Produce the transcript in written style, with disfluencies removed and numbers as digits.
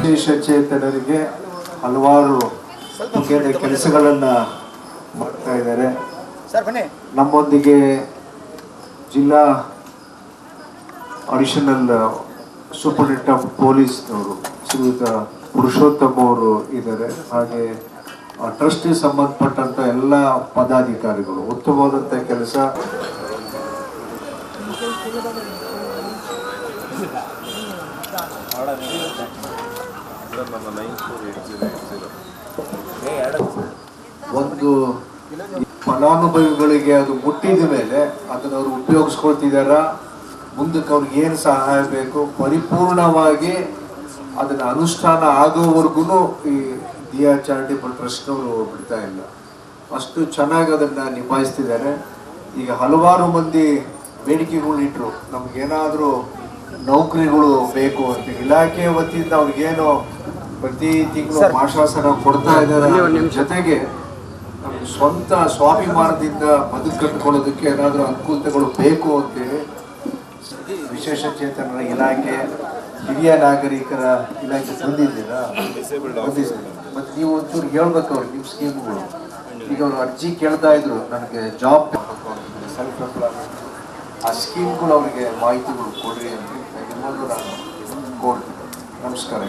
ವಿಶೇಷ ಚೇತನರಿಗೆ ಹಲವಾರು ಮುಖ್ಯದ ಕೆಲಸಗಳನ್ನು ಮಾಡ್ತಾ ಇದ್ದಾರೆ. ನಮ್ಮೊಂದಿಗೆ ಜಿಲ್ಲಾ ಅಡಿಷನಲ್ ಸೂಪರಿಂಟೆಂಡೆಂಟ್ ಆಫ್ ಪೊಲೀಸ್ನವರು ಶ್ರೀಯುತ ಪುರುಷೋತ್ತಮ್ ಅವರು ಇದ್ದಾರೆ. ಹಾಗೆ ಟ್ರಸ್ಟ್ಗೆ ಸಂಬಂಧಪಟ್ಟಂತ ಎಲ್ಲ ಪದಾಧಿಕಾರಿಗಳು ಉತ್ತಮವಾದಂಥ ಕೆಲಸ. ಒಂದು ಫಲಾನುಭವಿಗಳಿಗೆ ಅದು ಮುಟ್ಟಿದ ಮೇಲೆ ಅದನ್ನು ಅವರು ಉಪಯೋಗಿಸ್ಕೊಳ್ತಿದಾರ, ಮುಂದಕ್ಕೆ ಅವ್ರಿಗೆ ಏನು ಸಹಾಯ ಬೇಕು ಪರಿಪೂರ್ಣವಾಗಿ ಅದನ್ನ ಅನುಷ್ಠಾನ ಆಗೋವರೆಗೂ ಈ ದಿಯಾ ಚಾರಿಟೇಬಲ್ ಟ್ರಸ್ಟ್ನವರು ಬಿಡ್ತಾ ಇಲ್ಲ. ಅಷ್ಟು ಚೆನ್ನಾಗಿ ಅದನ್ನು ನಿಭಾಯಿಸ್ತಿದ್ದಾರೆ. ಈಗ ಹಲವಾರು ಮಂದಿ ಬೇಡಿಕೆಗಳು ಇಟ್ಟರು, ನಮಗೇನಾದರೂ ನೌಕರಿಗಳು ಬೇಕು ಅಂತ. ಇಲಾಖೆ ವತಿಯಿಂದ ಅವ್ರಿಗೇನು ಪ್ರತಿ ತಿಂಗಳು ಮಾಶಾಸನ ಕೊಡ್ತಾ ಇದ್ದಾರೆ. ಜೊತೆಗೆ ನಮ್ಗೆ ಸ್ವಂತ ಸ್ವಾಭಿಮಾನದಿಂದ ಬದುಕು ಕಟ್ಟಿಕೊಳ್ಳೋದಕ್ಕೆ ಏನಾದರೂ ಅನುಕೂಲತೆಗಳು ಬೇಕು ಅಂತೇಳಿ ವಿಶೇಷ ಚೇತನರ ಇಲಾಖೆ, ಹಿರಿಯ ನಾಗರಿಕರ ಇಲಾಖೆ ಬಂದಿದ್ದೀರಾ? ಮತ್ತೆ ನೀವು ಒಂಚೂರು ಹೇಳ್ಬೇಕು ಅವ್ರಿಗೆ ನಿಮ್ಮ ಸ್ಕೀಮ್ಗಳು. ಈಗ ಅವರು ಅರ್ಜಿ ಕೇಳ್ತಾ ಇದ್ರು, ನನಗೆ ಜಾಬ್ ಸೆಲ್ಫ್ ಎಂಪ್ಲಾಯ್ಮೆಂಟ್, ಆ ಸ್ಕೀಮ್ಗಳು ಅವರಿಗೆ ಮಾಹಿತಿಗಳು ಕೊಡ್ರಿ ಅಂತ. ಇನ್ನೊಂದು ನಾನು ಕೋರ್ಟ್. ನಮಸ್ಕಾರ.